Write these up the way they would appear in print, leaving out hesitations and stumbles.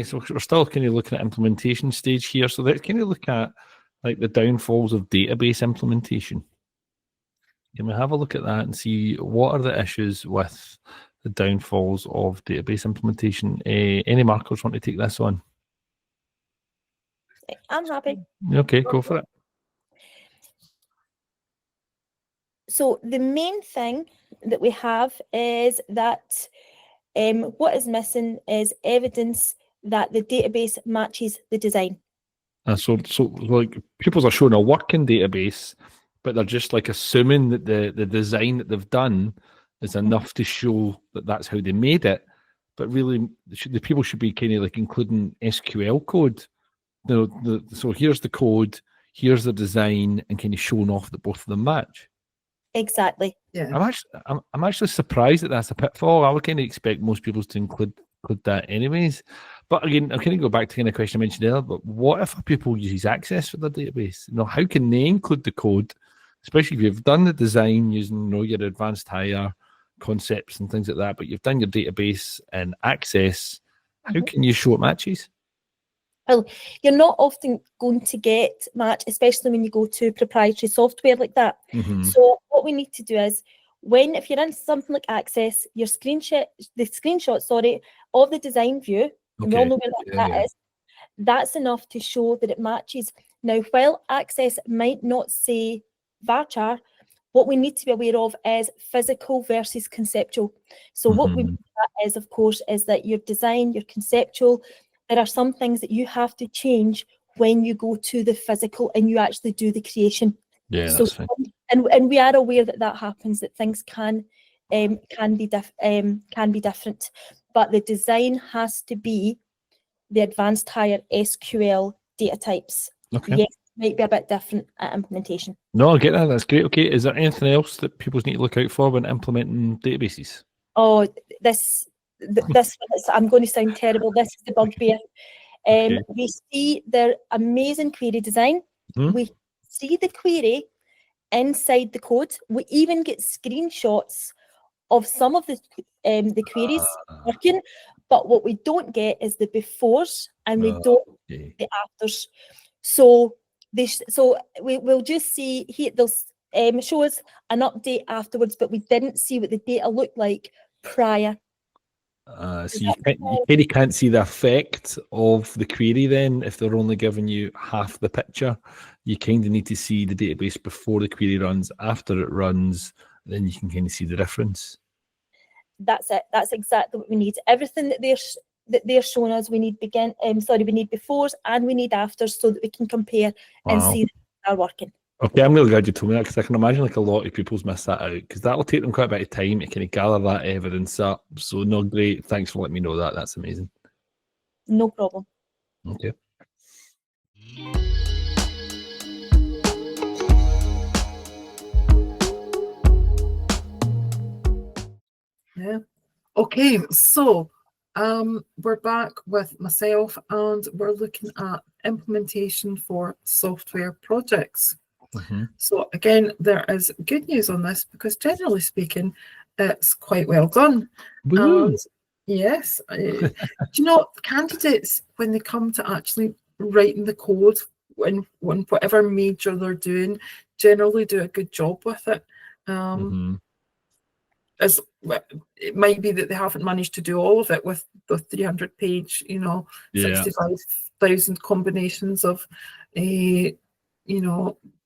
So we're still kind of looking at implementation stage here. So let's kind of look at like the downfalls of database implementation. Can we have a look at that and see what are the issues with the downfalls of database implementation? Any markers want to take this on? I'm happy. Okay, go for it. So the main thing that we have is that what is missing is evidence that the database matches the design. So like pupils are showing a working database, but they're just like assuming that the design that they've done is enough to show that that's how they made it. But really, the people should be kind of like including SQL code. So here's the code, here's the design, and kind of showing off that both of them match. Exactly. Yeah. I'm actually surprised that that's a pitfall. I would kind of expect most people to include that anyways. But again, I'm kind of go back to kind of question I mentioned earlier. But what if a pupil uses Access for their database? How can they include the code, especially if you've done the design using your advanced higher concepts and things like that, but you've done your database in Access? How can you show it matches? Well, you're not often going to get match, especially when you go to proprietary software like that. So what we need to do is, if you're in something like Access, the screenshot of the design view, and we all know where that is, that's enough to show that it matches. Now, while Access might not say varchar, what we need to be aware of is physical versus conceptual. So what we mean by that is, of course, is that your design, your conceptual, there are some things that you have to change when you go to the physical and you actually do the creation. Yeah, so, that's fine. And we are aware that happens, that things can be different, but the design has to be the advanced higher SQL data types. Okay. Yes, it might be a bit different at implementation. No, I get that. That's great. Okay, is there anything else that people need to look out for when implementing databases? Oh, this I'm going to sound terrible. This is the bugbear. We see their amazing query design. We see the query inside the code. We even get screenshots of some of the queries working, but what we don't get is the befores, and we don't get the afters. So we'll just see here. They'll show us an update afterwards, but we didn't see what the data looked like prior. So you kind of can't see the effect of the query then if they're only giving you half the picture. You kind of need to see the database before the query runs, after it runs, then you can kind of see the difference. That's it. That's exactly what we need. Everything that they're showing us, we need we need befores and we need afters so that we can compare and see that they're working. Okay, I'm really glad you told me that, because I can imagine like a lot of people's miss that out, because that will take them quite a bit of time to kind of gather that evidence up. So no, great. Thanks for letting me know that. That's amazing. No problem. Okay. Yeah. Okay, so we're back with myself and we're looking at implementation for software projects. So again, there is good news on this because generally speaking, it's quite well done. And yes, candidates, when they come to actually writing the code when whatever major they're doing, generally do a good job with it. As it might be that they haven't managed to do all of it with the 300-page, 65,000 combinations of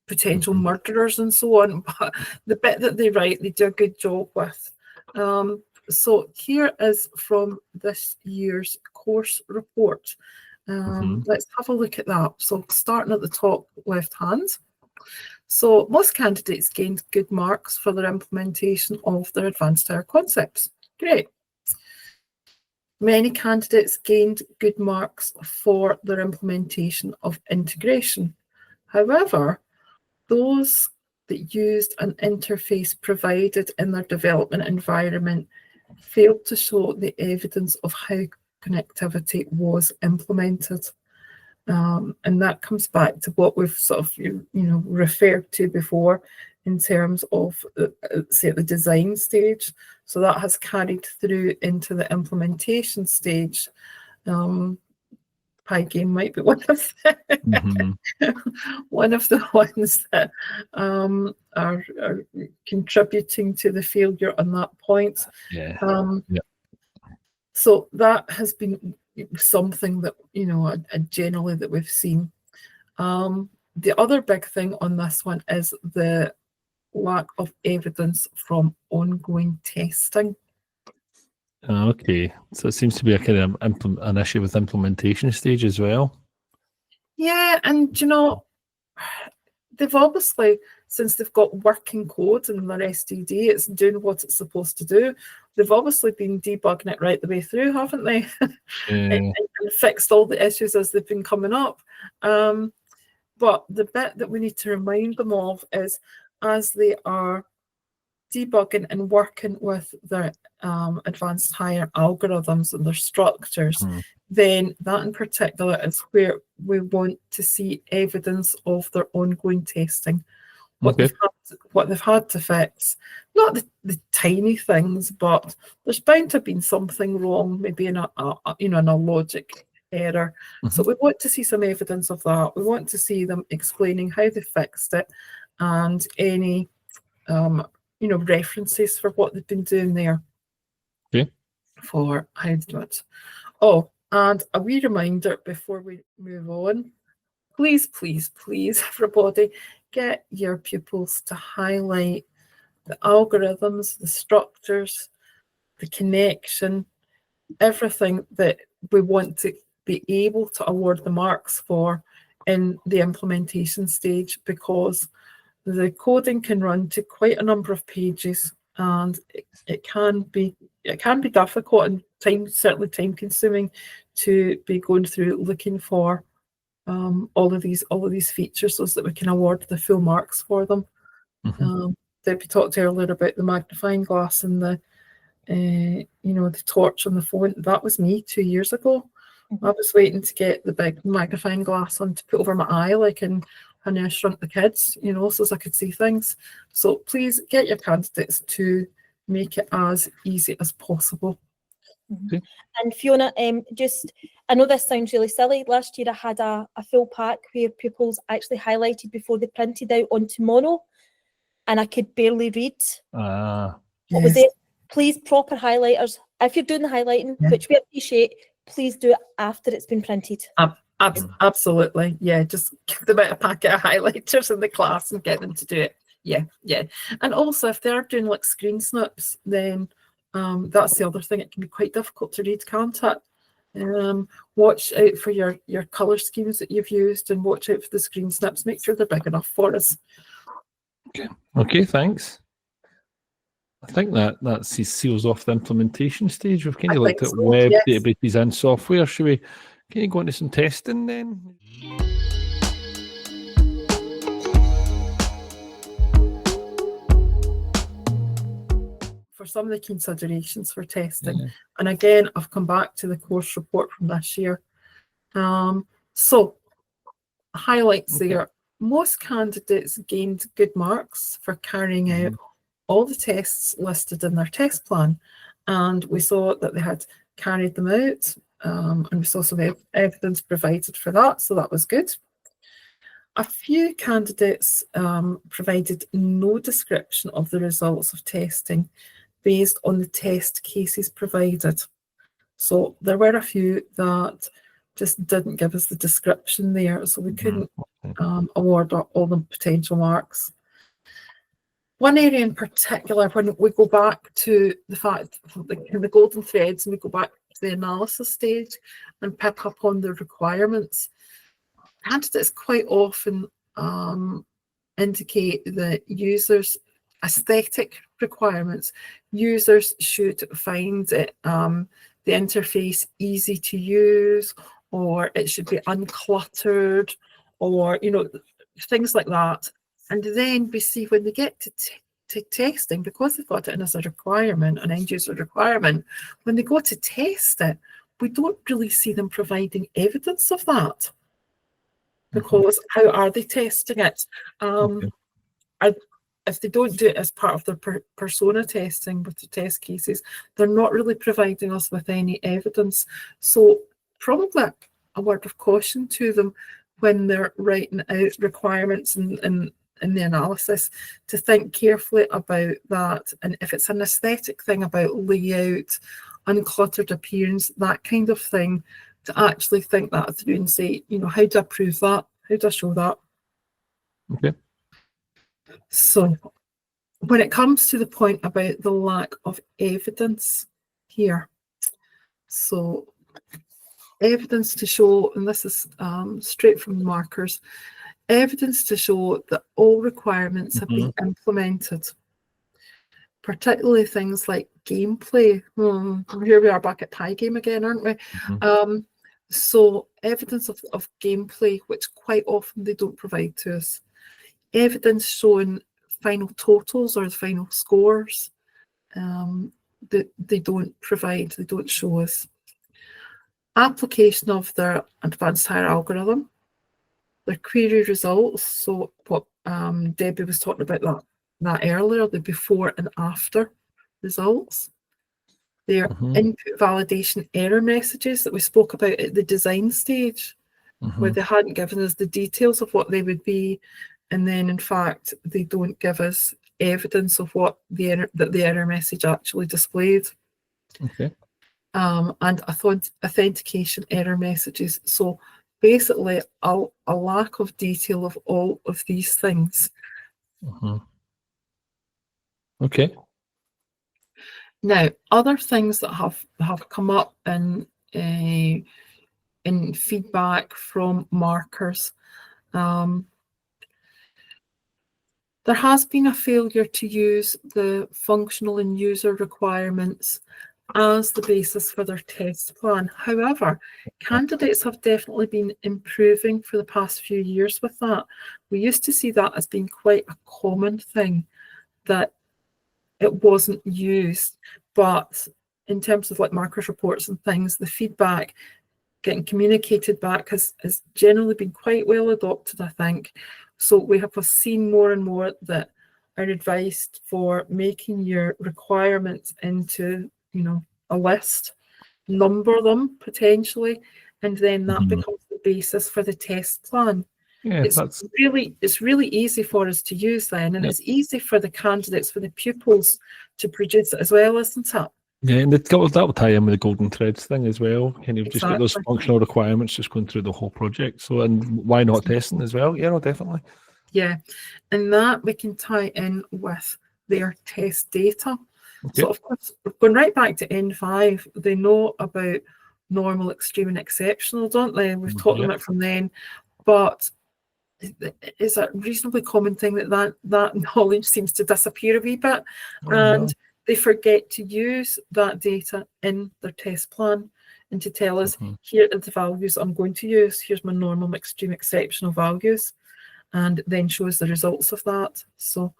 potential murderers and so on, but the bit that they write, they do a good job with. So here is from this year's course report. Let's have a look at that. So starting at the top left hand. So most candidates gained good marks for their implementation of their advanced higher concepts. Great. Many candidates gained good marks for their implementation of integration. However, those that used an interface provided in their development environment failed to show the evidence of how connectivity was implemented. And that comes back to what we've sort of referred to before in terms of say at the design stage. So that has carried through into the implementation stage. pie game might be one of the, one of the ones that are contributing to the failure on that point. Yeah. So that has been something that, you know, generally that we've seen. The other big thing on this one is the lack of evidence from ongoing testing. Okay, so it seems to be a kind of an issue with implementation stage as well. Yeah, and you know, they've obviously, since they've got working code in their SDD, it's doing what it's supposed to do. They've obviously been debugging it right the way through, haven't they? and fixed all the issues as they've been coming up. But the bit that we need to remind them of is, as they are debugging and working with their advanced higher algorithms and their structures, then that in particular is where we want to see evidence of their ongoing testing. What they've had to fix, not the tiny things, but there's bound to have been something wrong, maybe in a logic error. So we want to see some evidence of that. We want to see them explaining how they fixed it and any references for what they've been doing there. For how to do it. Oh, and a wee reminder before we move on, please, everybody, get your pupils to highlight the algorithms, the structures, the connection, everything that we want to be able to award the marks for in the implementation stage, because the coding can run to quite a number of pages, and it can be difficult and certainly time consuming to be going through looking for all of these features so that we can award the full marks for them. Debbie talked earlier about the magnifying glass and the torch on the phone. That was me 2 years ago. I was waiting to get the big magnifying glass on to put over my eye, like in Honey, I Shrunk the Kids, so as I could see things. So please get your candidates to make it as easy as possible. And Fiona, I know this sounds really silly. Last year I had a full pack where pupils actually highlighted before they printed out on tomorrow, and I could barely read what was there. Please, proper highlighters. If you're doing the highlighting, which we appreciate, please do it after it's been printed. Absolutely, yeah. Just give them out a packet of highlighters in the class and get them to do it. Yeah. And also, if they're doing like screen snips, then that's the other thing. It can be quite difficult to read, can't it? Watch out for your colour schemes that you've used, and watch out for the screen snips. Make sure they're big enough for us. Okay, thanks. I think that seals off the implementation stage. We've kind of looked at web databases and software. Should we go into some testing then? For some of the considerations for testing, and again, I've come back to the course report from this year. So highlights there. Most candidates gained good marks for carrying out all the tests listed in their test plan, and we saw that they had carried them out, and we saw some evidence provided for that, so that was good. A few candidates provided no description of the results of testing based on the test cases provided. So there were a few that just didn't give us the description there, so we couldn't award all the potential marks. One area in particular, when we go back to the fact, the golden threads, and we go back to the analysis stage and pick up on the requirements, candidates quite often indicate that users' aesthetic requirements. Users should find it, the interface easy to use, or it should be uncluttered, or things like that. And then we see when they get to testing, because they've got it in as a requirement, an end user requirement, when they go to test it, we don't really see them providing evidence of that. Because how are they testing it? If they don't do it as part of their persona testing with the test cases, they're not really providing us with any evidence. So probably a word of caution to them when they're writing out requirements and in the analysis, to think carefully about that. And if it's an aesthetic thing about layout, uncluttered appearance, that kind of thing, to actually think that through and say, you know, how do I prove that? How do I show that? Okay. So when it comes to the point about the lack of evidence here, so evidence to show, and this is straight from the markers, evidence to show that all requirements have been implemented, particularly things like gameplay. Here we are back at pie game again, aren't we? So evidence of gameplay, which quite often they don't provide to us. Evidence showing final totals or the final scores that they don't provide, they don't show us. Application of their advanced higher algorithm, their query results, so what Debbie was talking about that earlier, the before and after results, their input validation error messages that we spoke about at the design stage, where they hadn't given us the details of what they would be, and then in fact they don't give us evidence of what the error message actually displayed. Okay. And authentication error messages. So basically a lack of detail of all of these things. Okay. Now, other things that have come up in feedback from markers, there has been a failure to use the functional and user requirements as the basis for their test plan. However, candidates have definitely been improving for the past few years with that. We used to see that as being quite a common thing, that it wasn't used, but in terms of like markers reports and things, the feedback getting communicated back has generally been quite well adopted, I think. So we have seen more and more that are advised for making your requirements into, you know, a list, number them potentially, and then that becomes the basis for the test plan. Yeah, it's really easy for us to use then, and it's easy for the candidates, for the pupils to produce it as well, isn't it? Yeah, and that will tie in with the golden threads thing as well. Kind of just got those functional requirements just going through the whole project. So, and why not testing as well? Yeah, no, definitely. Yeah, and that we can tie in with their test data. Okay. So of course, going right back to N5, they know about normal, extreme, and exceptional, don't they? We've taught them it from then, but it's a reasonably common thing that knowledge seems to disappear a wee bit, and they forget to use that data in their test plan and to tell us, here are the values I'm going to use, here's my normal, extreme, exceptional values, and then shows the results of that. So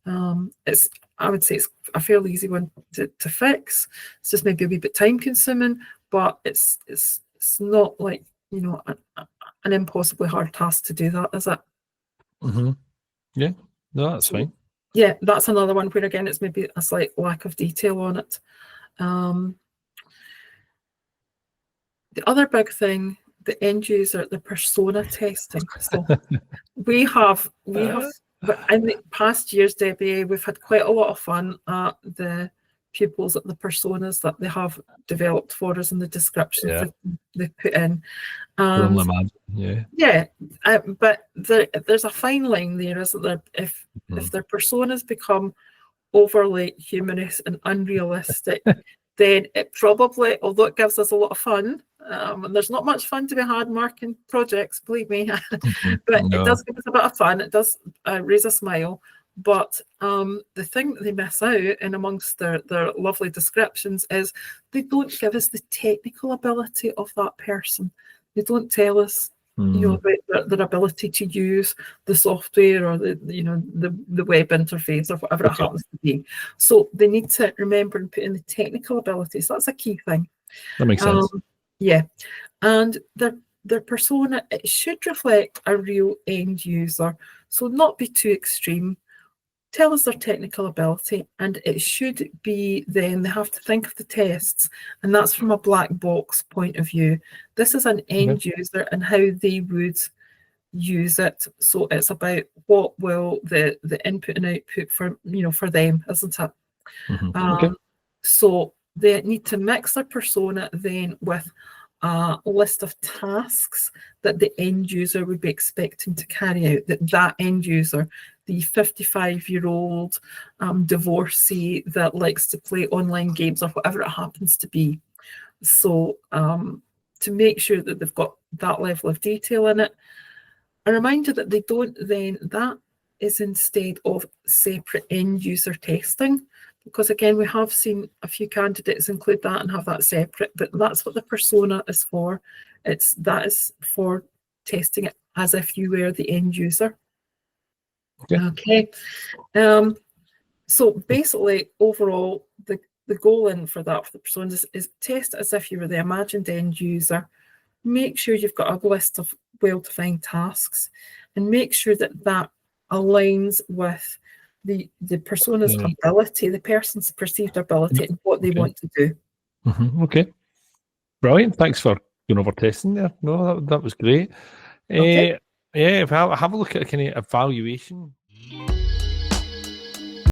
I would say it's a fairly easy one to fix. It's just maybe a wee bit time consuming, but it's not like, you know, an impossibly hard task to do that, is it? Yeah, no, that's fine. Yeah, that's another one where again it's maybe a slight lack of detail on it. The other big thing, the end user, the persona testing. So we have in the past years, Debbie, we've had quite a lot of fun at the pupils, at the personas that they have developed for us and the descriptions that they put in. But there's a fine line there, isn't there? If their personas become overly humorous and unrealistic, then it probably, although it gives us a lot of fun, and there's not much fun to be had marking projects, believe me, but it does give us a bit of fun. It does raise a smile. But the thing that they miss out in amongst their lovely descriptions is they don't give us the technical ability of that person. They don't tell us, you know, about their ability to use the software or the web interface or whatever it happens to be. So they need to remember and put in the technical abilities. That's a key thing. That makes sense. Yeah, and their persona, it should reflect a real end user. So not be too extreme. tell us their technical ability, and it should be then they have to think of the tests, and that's from a black box point of view. This is an end user and how they would use it. So it's about what will the input and output for, you know, for them, isn't it? So they need to mix their persona then with a list of tasks that the end user would be expecting to carry out, that end user, the 55-year-old divorcee that likes to play online games or whatever it happens to be. So to make sure that they've got that level of detail in it. A reminder that they don't then, that is instead of separate end user testing, because again, we have seen a few candidates include that and have that separate, but that's what the persona is for. That is for testing it as if you were the end user. Okay. So basically, overall, the goal in for that, for the persona, is test it as if you were the imagined end user. Make sure you've got a list of well-defined tasks, and make sure that that aligns with the persona's ability, the person's perceived ability, and what they want to do. Okay, brilliant. Thanks for going over testing there. No, that was great. Okay. Yeah, if I have a look at a kind of evaluation.